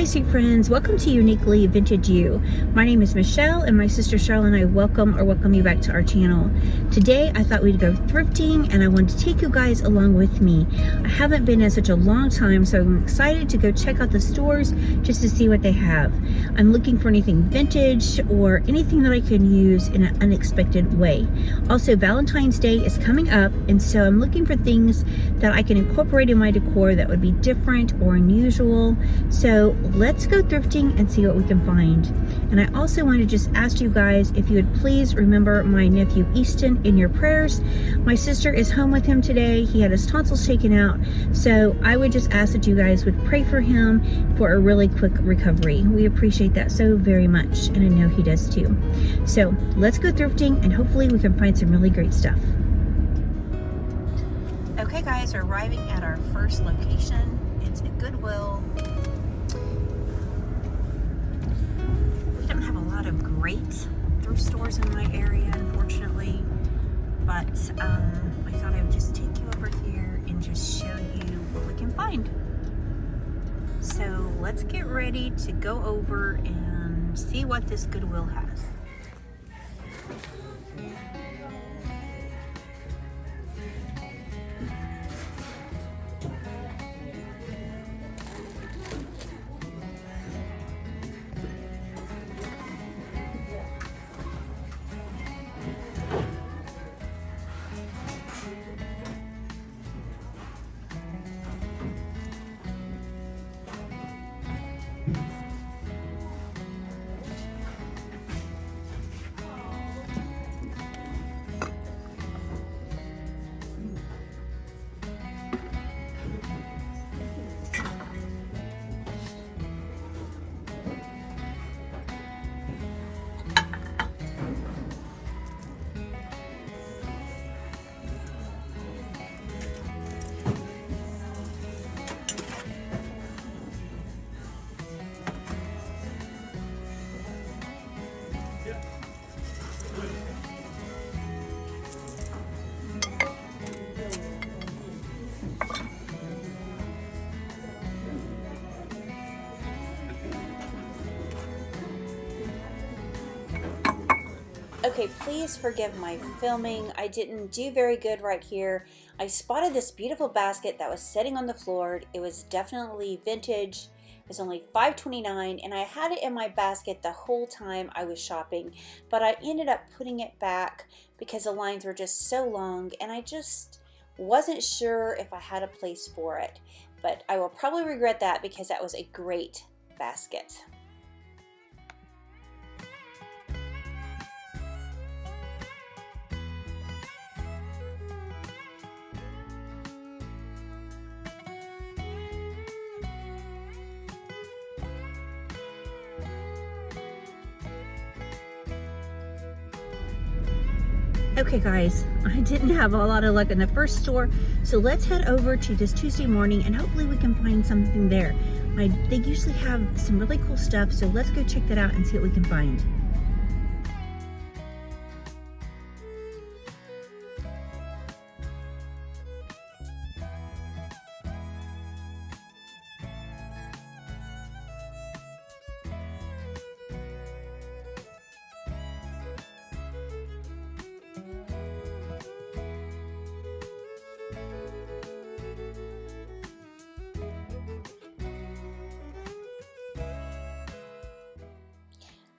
Hi sweet friends, welcome to YoUniquely Vintage You. My name is Michelle and my sister Cheryl and I welcome you back to our channel. Today I thought we'd go thrifting and I wanted to take you guys along with me. I haven't been in such a long time, so I'm excited to go check out the stores just to see what they have. I'm looking for anything vintage or anything that I can use in an unexpected way. Also, Valentine's Day is coming up, and so I'm looking for things that I can incorporate in my decor that would be different or unusual. So let's go thrifting and see what we can find. And I also want to just ask you guys if you would please remember my nephew Easton in your prayers. My sister is home with him today. He had his tonsils taken out, so I would just ask that you guys would pray for him for a really quick recovery. We appreciate that so very much, and I know he does too. So let's go thrifting and hopefully we can find some really great stuff. Okay guys, we're arriving at our first location. It's a Goodwill. We don't have a lot of great thrift stores in my area, unfortunately, but I thought I would just take you over here and just show you what we can find. So let's get ready to go over and see what this Goodwill has. Okay, please forgive my filming. I didn't do very good right here. I spotted this beautiful basket that was sitting on the floor. It was definitely vintage. It was only $5.29 and I had it in my basket the whole time I was shopping, but I ended up putting it back because the lines were just so long and I just wasn't sure if I had a place for it. But I will probably regret that because that was a great basket. Okay guys, I didn't have a lot of luck in the first store, so let's head over to this Tuesday morning and hopefully we can find something there. They usually have some really cool stuff, so let's go check that out and see what we can find.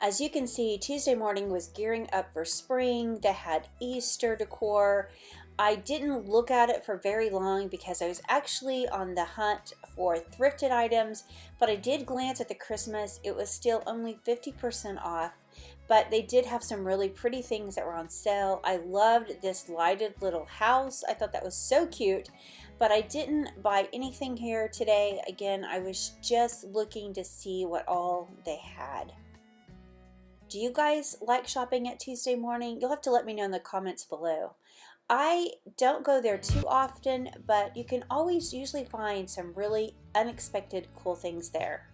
As you can see, Tuesday morning was gearing up for spring. They had Easter decor. I didn't look at it for very long because I was actually on the hunt for thrifted items, but I did glance at the Christmas. It was still only 50% off, but they did have some really pretty things that were on sale. I loved this lighted little house. I thought that was so cute, but I didn't buy anything here today. Again, I was just looking to see what all they had. Do you guys like shopping at Tuesday morning? You'll have to let me know in the comments below. I don't go there too often, but you can always usually find some really unexpected cool things there.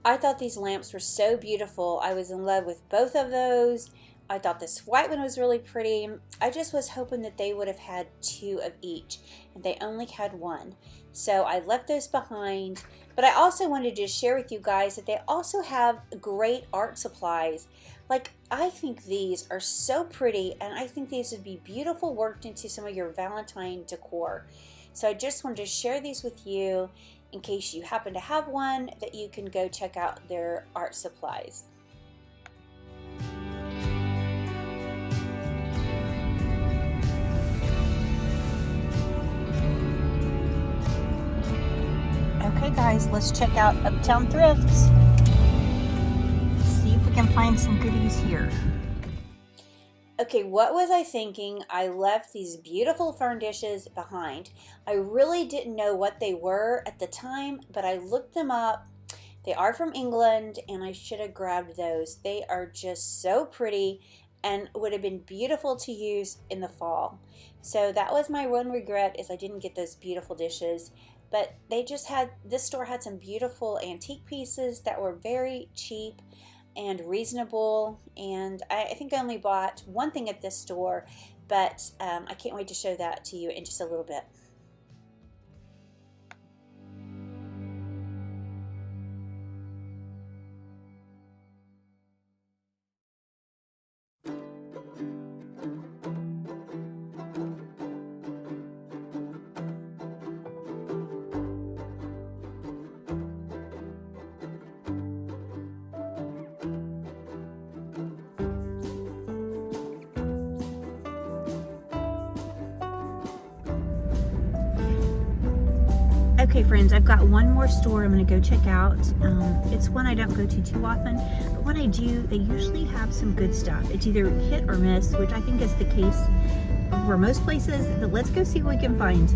I thought these lamps were so beautiful. I was in love with both of those. I thought this white one was really pretty. I just was hoping that they would have had two of each, and they only had one. So I left those behind. But I also wanted to share with you guys that they also have great art supplies. Like, I think these are so pretty, and I think these would be beautiful worked into some of your Valentine decor. So I just wanted to share these with you in case you happen to have one, that you can go check out their art supplies. Okay guys, let's check out Uptown Thrift. See if we can find some goodies here. Okay, what was I thinking? I left these beautiful fern dishes behind. I really didn't know what they were at the time, but I looked them up. They are from England, and I should have grabbed those. They are just so pretty and would have been beautiful to use in the fall. So that was my one regret, is I didn't get those beautiful dishes. But they just had, this store had some beautiful antique pieces that were very cheap and reasonable, and I think I only bought one thing at this store, but I can't wait to show that to you in just a little bit. Okay friends, I've got one more store I'm going to go check out. It's one I don't go to too often, but when I do, they usually have some good stuff. It's either hit or miss, which I think is the case for most places, but let's go see what we can find.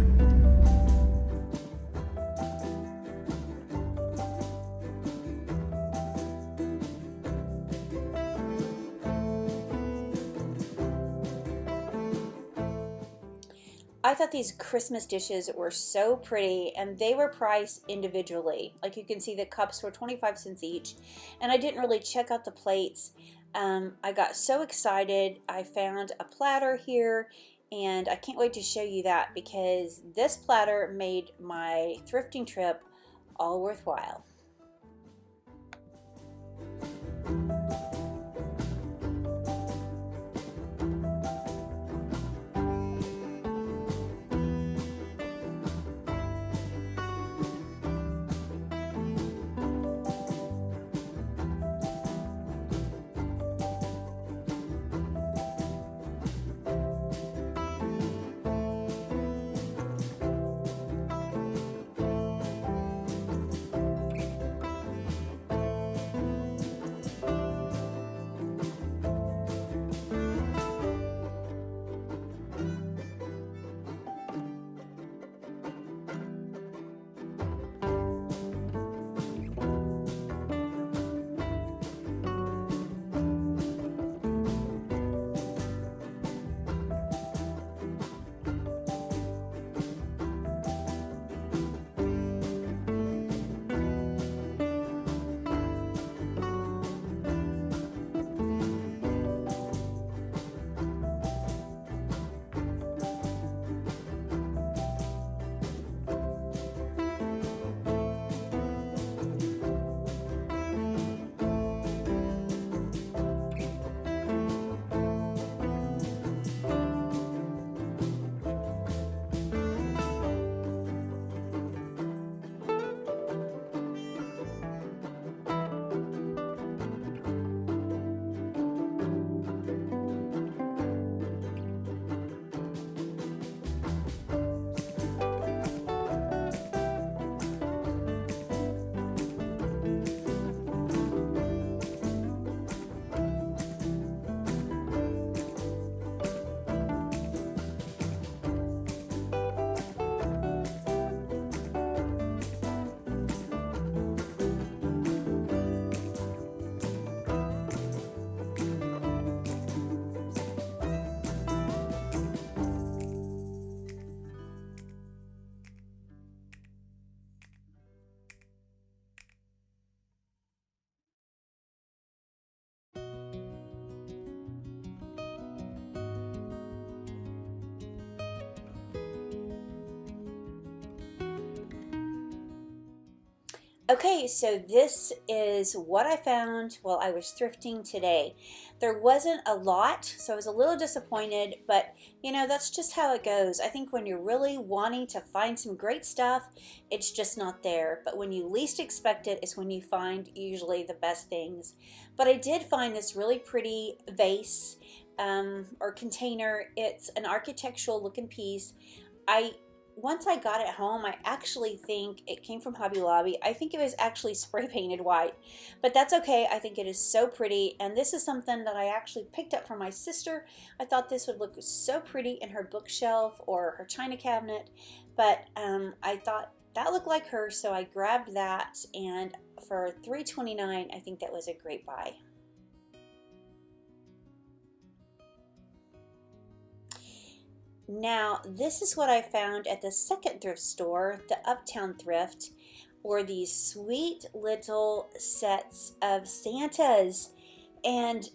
I thought these Christmas dishes were so pretty, and they were priced individually. Like, you can see the cups were 25 cents each, and I didn't really check out the plates. I got so excited. I found a platter here, and I can't wait to show you that, because this platter made my thrifting trip all worthwhile. Okay, so this is what I found while I was thrifting today. There wasn't a lot, so I was a little disappointed, but you know, that's just how it goes. I think when you're really wanting to find some great stuff, it's just not there. But when you least expect it is when you find usually the best things. But I did find this really pretty vase or container. It's an architectural looking piece. Once I got it home, I actually think it came from Hobby Lobby. I think it was actually spray painted white, but that's okay. I think it is so pretty, and this is something that I actually picked up from my sister. I thought this would look so pretty in her bookshelf or her china cabinet, but I thought that looked like her, so I grabbed that, and for $3.29, I think that was a great buy. Now, this is what I found at the second thrift store, the Uptown Thrift, were these sweet little sets of Santas. And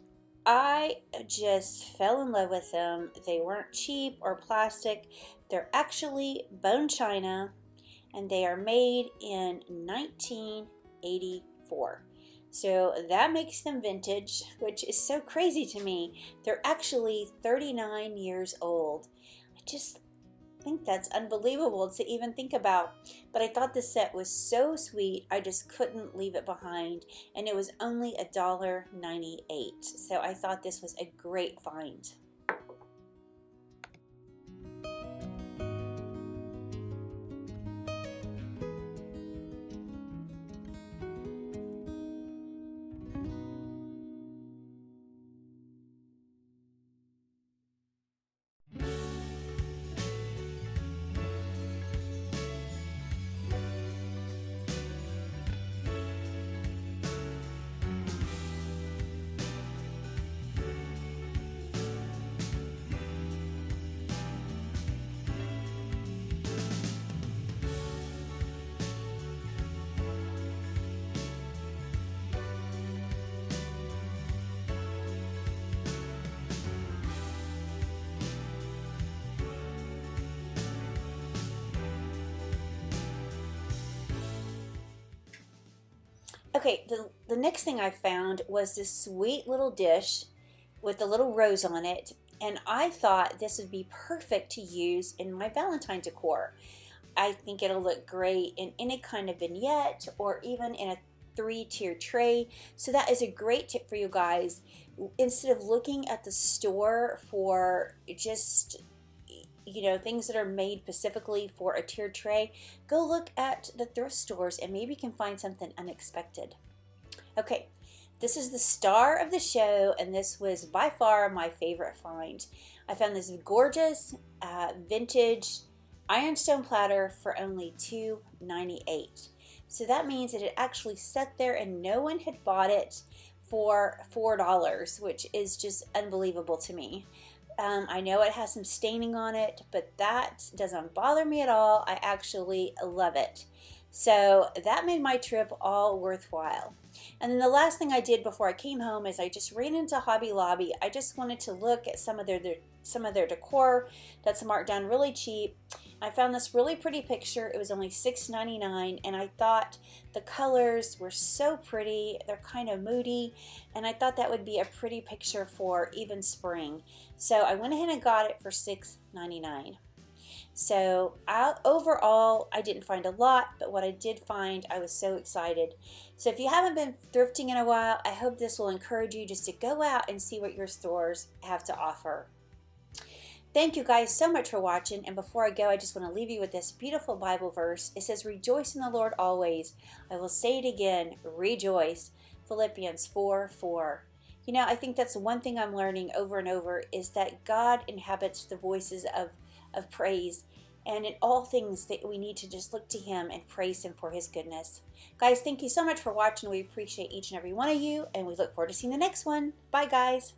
I just fell in love with them. They weren't cheap or plastic. They're actually bone china, and they are made in 1984. So that makes them vintage, which is so crazy to me. They're actually 39 years old. I just think that's unbelievable to even think about. But I thought the set was so sweet, I just couldn't leave it behind. And it was only $1.98. So I thought this was a great find. Okay, the next thing I found was this sweet little dish with a little rose on it, and I thought this would be perfect to use in my Valentine decor. I think it'll look great in any kind of vignette or even in a 3-tier tray. So that is a great tip for you guys. Instead of looking at the store for just things that are made specifically for a tiered tray, go look at the thrift stores and maybe you can find something unexpected. Okay, this is the star of the show, and this was by far my favorite find. I found this gorgeous vintage ironstone platter for only $2.98. So that means that it actually sat there and no one had bought it for $4, which is just unbelievable to me. I know it has some staining on it, but that doesn't bother me at all. I actually love it. So that made my trip all worthwhile. And then the last thing I did before I came home is I just ran into Hobby Lobby. I just wanted to look at some of their decor that's marked down really cheap. I found this really pretty picture. It was only $6.99, and I thought the colors were so pretty. They're kind of moody, and I thought that would be a pretty picture for even spring. So I went ahead and got it for $6.99. So overall, I didn't find a lot, but what I did find, I was so excited. So if you haven't been thrifting in a while, I hope this will encourage you just to go out and see what your stores have to offer. Thank you guys so much for watching, and before I go, I just want to leave you with this beautiful Bible verse. It says, "Rejoice in the Lord always." I will say it again, rejoice. Philippians 4:4. I think that's one thing I'm learning over and over is that God inhabits the voices of praise, and in all things that we need to just look to Him and praise Him for His goodness. Guys, thank you so much for watching. We appreciate each and every one of you, and we look forward to seeing the next one. Bye, guys.